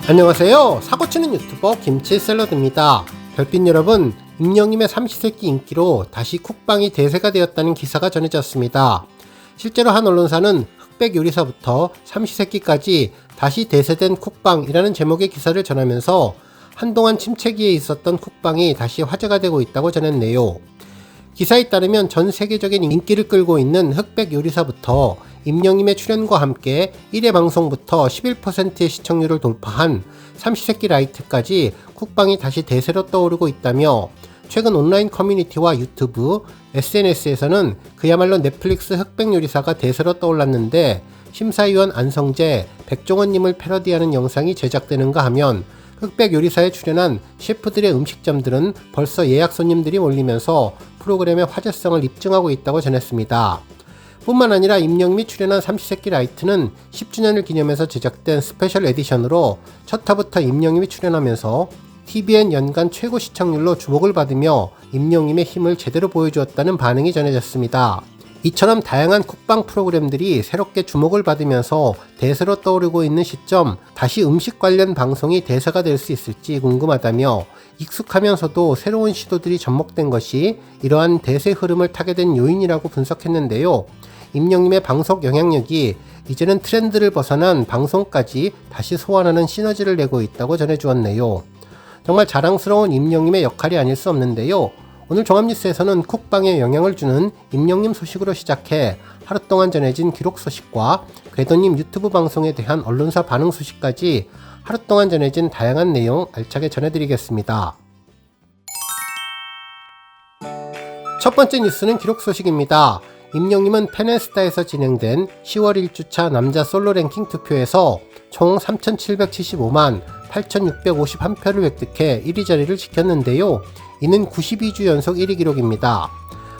안녕하세요. 사고치는 유튜버 김치샐러드입니다. 별빛 여러분, 임영님의 삼시세끼 인기로 다시 쿡방이 대세가 되었다는 기사가 전해졌습니다. 실제로 한 언론사는 흑백 요리사부터 삼시세끼까지 다시 대세된 쿡방이라는 제목의 기사를 전하면서 한동안 침체기에 있었던 쿡방이 다시 화제가 되고 있다고 전했네요. 기사에 따르면 전 세계적인 인기를 끌고 있는 흑백 요리사부터 임영님의 출연과 함께 1회 방송부터 11%의 시청률을 돌파한 삼시세끼 라이트까지 쿡방이 다시 대세로 떠오르고 있다며 최근 온라인 커뮤니티와 유튜브, SNS에서는 그야말로 넷플릭스 흑백 요리사가 대세로 떠올랐는데 심사위원 안성재, 백종원님을 패러디하는 영상이 제작되는가 하면 흑백 요리사에 출연한 셰프들의 음식점들은 벌써 예약 손님들이 몰리면서 프로그램의 화제성을 입증하고 있다고 전했습니다. 뿐만 아니라 임영님이 출연한 삼시세끼 라이트는 10주년을 기념해서 제작된 스페셜 에디션으로 첫 화부터 임영님이 출연하면서 TVN 연간 최고 시청률로 주목을 받으며 임영님의 힘을 제대로 보여주었다는 반응이 전해졌습니다. 이처럼 다양한 쿡방 프로그램들이 새롭게 주목을 받으면서 대세로 떠오르고 있는 시점, 다시 음식 관련 방송이 대세가 될 수 있을지 궁금하다며 익숙하면서도 새로운 시도들이 접목된 것이 이러한 대세 흐름을 타게 된 요인이라고 분석했는데요. 임영님의 방송 영향력이 이제는 트렌드를 벗어난 방송까지 다시 소환하는 시너지를 내고 있다고 전해주었네요. 정말 자랑스러운 임영님의 역할이 아닐 수 없는데요. 오늘 종합뉴스에서는 쿡방에 영향을 주는 임영님 소식으로 시작해 하루 동안 전해진 기록 소식과 궤도님 유튜브 방송에 대한 언론사 반응 소식까지 하루 동안 전해진 다양한 내용 알차게 전해드리겠습니다. 첫 번째 뉴스는 기록 소식입니다. 임영님은 페네스타에서 진행된 10월 1주차 남자 솔로 랭킹 투표에서 총 3,775만 8,651표를 획득해 1위 자리를 지켰는데요. 이는 92주 연속 1위 기록입니다.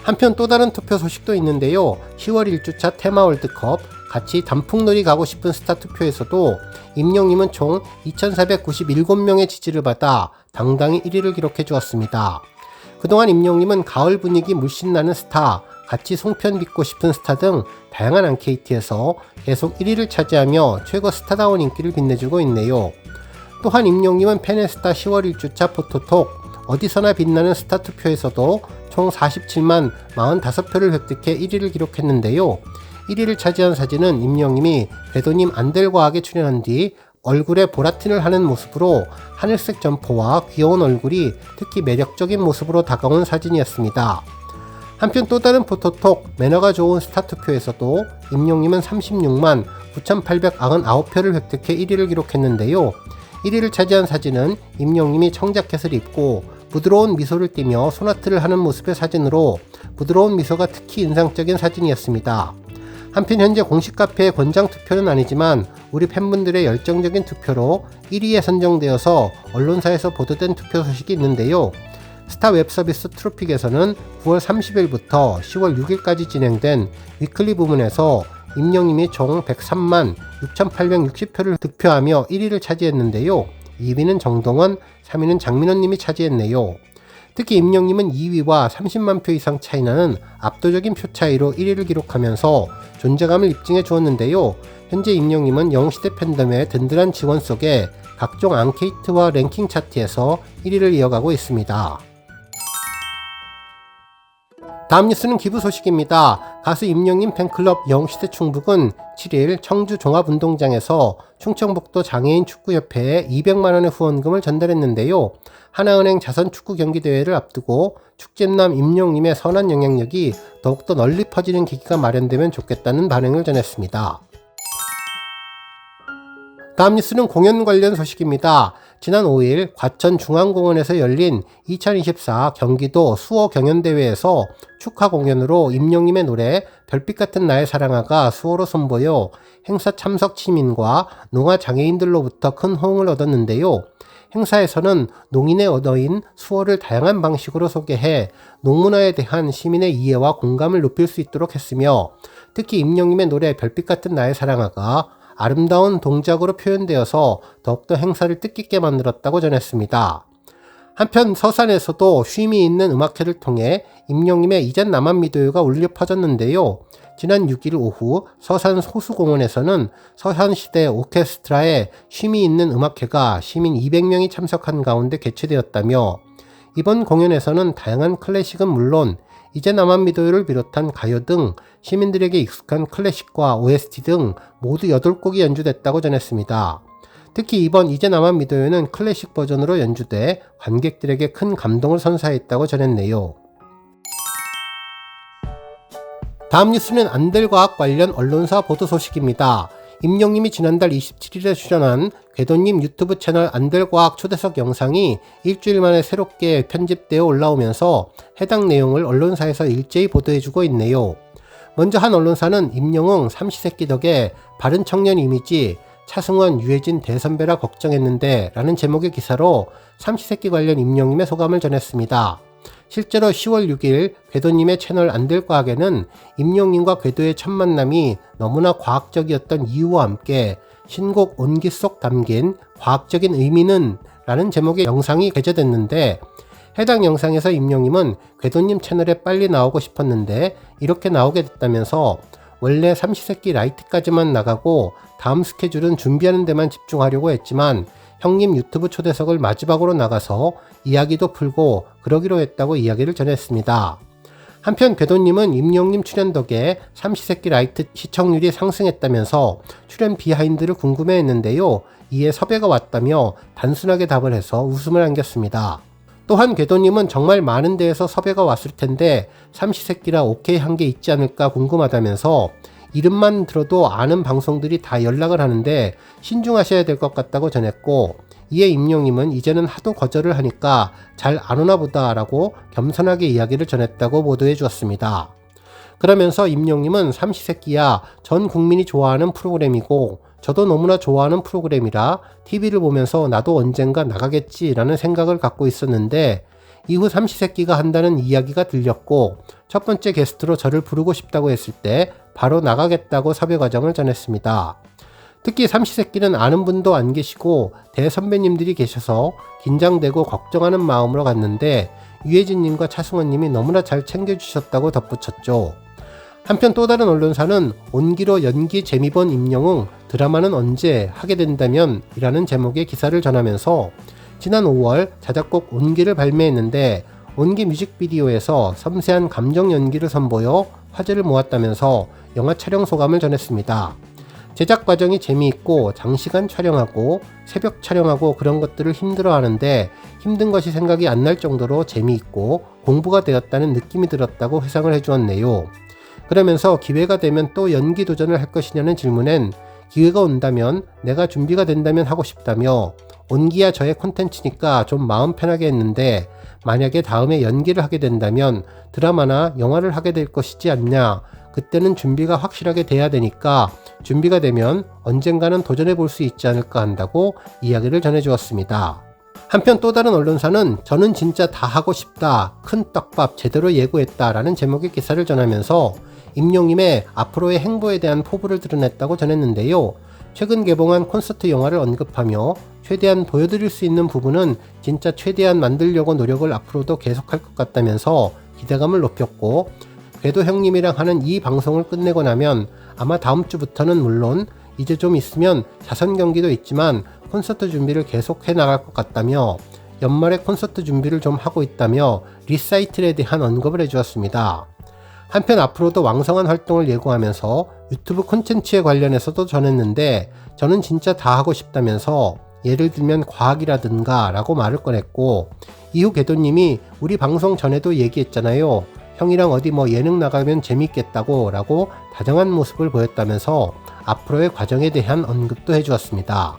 한편 또 다른 투표 소식도 있는데요. 10월 1주차 테마 월드컵 같이 단풍놀이 가고 싶은 스타 투표에서도 임영님은 총 2,497명의 지지를 받아 당당히 1위를 기록해 주었습니다. 그동안 임영님은 가을 분위기 물씬 나는 스타, 같이 송편 빚고 싶은 스타 등 다양한 앙케이트에서 계속 1위를 차지하며 최고 스타다운 인기를 빛내주고 있네요. 또한 임영님은 페네스타 10월 1주차 포토톡 어디서나 빛나는 스타 투표에서도 총 47만 45표를 획득해 1위를 기록했는데요. 1위를 차지한 사진은 임영님이 궤도님 안델과학에 출연한 뒤 얼굴에 보라틴을 하는 모습으로 하늘색 점퍼와 귀여운 얼굴이 특히 매력적인 모습으로 다가온 사진이었습니다. 한편 또 다른 포토톡 매너가 좋은 스타 투표에서도 임영님은 36만 9,899표를 획득해 1위를 기록했는데요. 1위를 차지한 사진은 임영님이 청자켓을 입고 부드러운 미소를 띠며 소나트를 하는 모습의 사진으로 부드러운 미소가 특히 인상적인 사진이었습니다. 한편 현재 공식 카페의 권장 투표는 아니지만 우리 팬분들의 열정적인 투표로 1위에 선정되어서 언론사에서 보도된 투표 소식이 있는데요. 스타 웹서비스 트로픽에서는 9월 30일부터 10월 6일까지 진행된 위클리 부문에서 임영님이 총 103만 6,860표를 득표하며 1위를 차지했는데요. 2위는 정동원, 3위는 장민호님이 차지했네요. 특히 임영님은 2위와 30만 표 이상 차이나는 압도적인 표 차이로 1위를 기록하면서 존재감을 입증해 주었는데요. 현재 임영님은 영웅시대 팬덤의 든든한 지원 속에 각종 앙케이트와 랭킹 차트에서 1위를 이어가고 있습니다. 다음 뉴스는 기부 소식입니다. 가수 임영님 팬클럽 영웅시대 충북은 7일 청주 종합운동장에서 충청북도 장애인 축구협회에 200만원의 후원금을 전달했는데요. 하나은행 자선축구경기대회를 앞두고 축제남 임영님의 선한 영향력이 더욱더 널리 퍼지는 계기가 마련되면 좋겠다는 반응을 전했습니다. 다음 뉴스는 공연 관련 소식입니다. 지난 5일 과천중앙공원에서 열린 2024 경기도 수어 경연대회에서 축하 공연으로 임영님의 노래 별빛 같은 나의 사랑아가 수어로 선보여 행사 참석 시민과 농아 장애인들로부터 큰 호응을 얻었는데요. 행사에서는 농인의 언어인 수어를 다양한 방식으로 소개해 농문화에 대한 시민의 이해와 공감을 높일 수 있도록 했으며 특히 임영님의 노래 별빛 같은 나의 사랑아가 아름다운 동작으로 표현되어서 더욱더 행사를 뜻깊게 만들었다고 전했습니다. 한편 서산에서도 쉼이 있는 음악회를 통해 임영님의 이젠 나만 믿어요가 울려 퍼졌는데요. 지난 6일 오후 서산 호수공원에서는 서현시대 오케스트라의 쉼이 있는 음악회가 시민 200명이 참석한 가운데 개최되었다며, 이번 공연에서는 다양한 클래식은 물론 이제 나만 믿어요를 비롯한 가요 등 시민들에게 익숙한 클래식과 OST 등 모두 8곡이 연주됐다고 전했습니다. 특히 이번 이제 나만 믿어요는 클래식 버전으로 연주돼 관객들에게 큰 감동을 선사했다고 전했네요. 다음 뉴스는 안들과학 관련 언론사 보도 소식입니다. 임영님이 지난달 27일에 출연한 궤도님 유튜브 채널 안들과학 초대석 영상이 일주일 만에 새롭게 편집되어 올라오면서 해당 내용을 언론사에서 일제히 보도해주고 있네요. 먼저 한 언론사는 임영웅 삼시세끼 덕에 바른 청년 이미지, 차승원, 유해진 대선배라 걱정했는데 라는 제목의 기사로 삼시세끼 관련 임영님의 소감을 전했습니다. 실제로 10월 6일 궤도님의 채널 안들과학에는 임영님과 궤도의 첫 만남이 너무나 과학적이었던 이유와 함께 신곡 온기 속 담긴 과학적인 의미는 라는 제목의 영상이 게재됐는데, 해당 영상에서 임영님은 궤도님 채널에 빨리 나오고 싶었는데 이렇게 나오게 됐다면서 원래 삼시세끼 라이트까지만 나가고 다음 스케줄은 준비하는 데만 집중하려고 했지만 형님 유튜브 초대석을 마지막으로 나가서 이야기도 풀고 그러기로 했다고 이야기를 전했습니다. 한편 궤도님은 임영님 출연 덕에 삼시세끼 라이트 시청률이 상승했다면서 출연 비하인드를 궁금해했는데요. 이에 섭외가 왔다며 단순하게 답을 해서 웃음을 안겼습니다. 또한 궤도님은 정말 많은 데에서 섭외가 왔을 텐데 삼시세끼라 오케이 한 게 있지 않을까 궁금하다면서 이름만 들어도 아는 방송들이 다 연락을 하는데 신중하셔야 될 것 같다고 전했고, 이에 임영님은 이제는 하도 거절을 하니까 잘 안 오나 보다 라고 겸손하게 이야기를 전했다고 보도해 주었습니다. 그러면서 임영님은 삼시세끼야 전 국민이 좋아하는 프로그램이고 저도 너무나 좋아하는 프로그램이라 TV를 보면서 나도 언젠가 나가겠지라는 생각을 갖고 있었는데 이후 삼시세끼가 한다는 이야기가 들렸고 첫 번째 게스트로 저를 부르고 싶다고 했을 때 바로 나가겠다고 섭외 과정을 전했습니다. 특히 삼시세끼는 아는 분도 안 계시고 대선배님들이 계셔서 긴장되고 걱정하는 마음으로 갔는데 유해진님과 차승원님이 너무나 잘 챙겨주셨다고 덧붙였죠. 한편 또 다른 언론사는 온기로 연기 재미 본 임영웅 드라마는 언제 하게 된다면 이라는 제목의 기사를 전하면서 지난 5월 자작곡 온기를 발매했는데 온기 뮤직비디오에서 섬세한 감정 연기를 선보여 화제를 모았다면서 영화 촬영 소감을 전했습니다. 제작 과정이 재미있고 장시간 촬영하고 새벽 촬영하고 그런 것들을 힘들어하는데 힘든 것이 생각이 안 날 정도로 재미있고 공부가 되었다는 느낌이 들었다고 회상을 해주었네요. 그러면서 기회가 되면 또 연기 도전을 할 것이냐는 질문엔 기회가 온다면 내가 준비가 된다면 하고 싶다며 온기야 저의 콘텐츠니까 좀 마음 편하게 했는데 만약에 다음에 연기를 하게 된다면 드라마나 영화를 하게 될 것이지 않냐, 그때는 준비가 확실하게 돼야 되니까 준비가 되면 언젠가는 도전해 볼 수 있지 않을까 한다고 이야기를 전해주었습니다. 한편 또 다른 언론사는 저는 진짜 다 하고 싶다, 큰 떡밥 제대로 예고했다 라는 제목의 기사를 전하면서 임영님의 앞으로의 행보에 대한 포부를 드러냈다고 전했는데요. 최근 개봉한 콘서트 영화를 언급하며 최대한 보여드릴 수 있는 부분은 진짜 최대한 만들려고 노력을 앞으로도 계속할 것 같다면서 기대감을 높였고, 궤도 형님이랑 하는 이 방송을 끝내고 나면 아마 다음 주부터는 물론 이제 좀 있으면 자선 경기도 있지만 콘서트 준비를 계속 해 나갈 것 같다며 연말에 콘서트 준비를 좀 하고 있다며 리사이틀에 대한 언급을 해주었습니다. 한편 앞으로도 왕성한 활동을 예고하면서 유튜브 콘텐츠에 관련해서도 전했는데 저는 진짜 다 하고 싶다면서 예를 들면 과학이라든가 라고 말을 꺼냈고, 이후 궤도님이 우리 방송 전에도 얘기했잖아요. 형이랑 어디 예능 나가면 재밌겠다고 라고 다정한 모습을 보였다면서 앞으로의 과정에 대한 언급도 해주었습니다.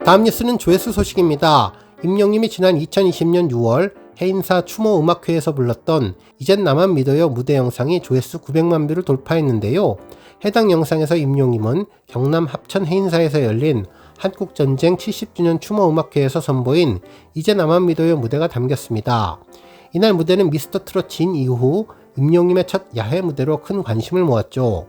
다음 뉴스는 조회수 소식입니다. 임영님이 지난 2020년 6월 해인사 추모 음악회에서 불렀던 이젠 나만 믿어요 무대 영상이 조회수 900만 뷰를 돌파했는데요. 해당 영상에서 임영님은 경남 합천 해인사에서 열린 한국전쟁 70주년 추모음악회에서 선보인 이제 나만 믿어요 무대가 담겼습니다. 이날 무대는 미스터트롯 진 이후 임영님의 첫 야외 무대로 큰 관심을 모았죠.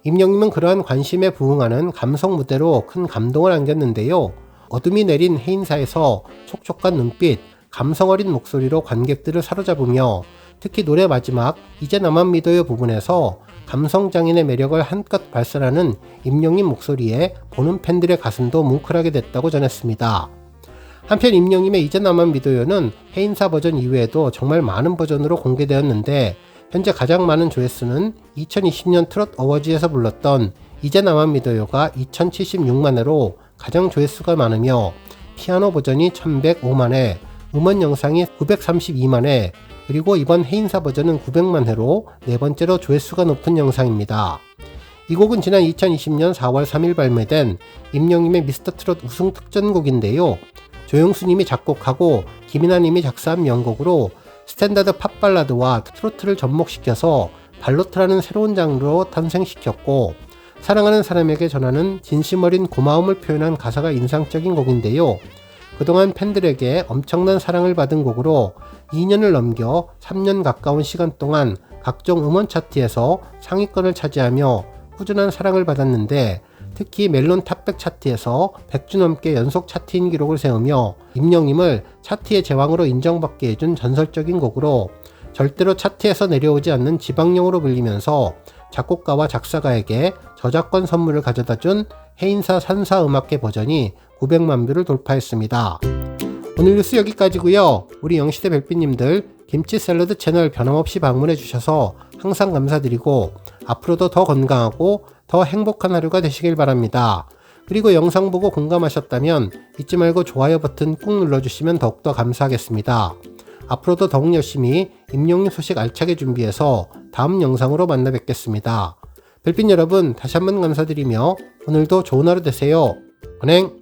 임영님은 그러한 관심에 부응하는 감성 무대로 큰 감동을 안겼는데요. 어둠이 내린 해인사에서 촉촉한 눈빛, 감성 어린 목소리로 관객들을 사로잡으며 특히 노래 마지막 이제 나만 믿어요 부분에서 감성장인의 매력을 한껏 발산하는 임영님 목소리에 보는 팬들의 가슴도 뭉클하게 됐다고 전했습니다. 한편 임영님의 이제 나만 믿어요는 해인사 버전 이외에도 정말 많은 버전으로 공개되었는데 현재 가장 많은 조회수는 2020년 트롯 어워즈에서 불렀던 이제 나만 믿어요가 2076만 회로 가장 조회수가 많으며 피아노 버전이 1105만 회, 음원 영상이 932만 회, 그리고 이번 해인사 버전은 900만 회로 네 번째로 조회수가 높은 영상입니다. 이 곡은 지난 2020년 4월 3일 발매된 임영님의 미스터 트롯 우승 특전곡인데요. 조영수님이 작곡하고 김이나님이 작사한 명곡으로 스탠다드 팝 발라드와 트로트를 접목시켜서 발로트라는 새로운 장르로 탄생시켰고 사랑하는 사람에게 전하는 진심 어린 고마움을 표현한 가사가 인상적인 곡인데요. 그동안 팬들에게 엄청난 사랑을 받은 곡으로 2년을 넘겨 3년 가까운 시간 동안 각종 음원 차트에서 상위권을 차지하며 꾸준한 사랑을 받았는데 특히 멜론 탑100 차트에서 100주 넘게 연속 차트인 기록을 세우며 임영님을 차트의 제왕으로 인정받게 해준 전설적인 곡으로 절대로 차트에서 내려오지 않는 지방령으로 불리면서 작곡가와 작사가에게 저작권 선물을 가져다준 해인사 산사음악회 버전이 900만 뷰를 돌파했습니다. 오늘 뉴스 여기까지고요. 우리 영시대 별빛님들 김치 샐러드 채널 변함없이 방문해 주셔서 항상 감사드리고 앞으로도 더 건강하고 더 행복한 하루가 되시길 바랍니다. 그리고 영상 보고 공감하셨다면 잊지 말고 좋아요 버튼 꾹 눌러주시면 더욱더 감사하겠습니다. 앞으로도 더욱 열심히 임영님 소식 알차게 준비해서 다음 영상으로 만나 뵙겠습니다. 별빛 여러분 다시 한번 감사드리며 오늘도 좋은 하루 되세요. 은행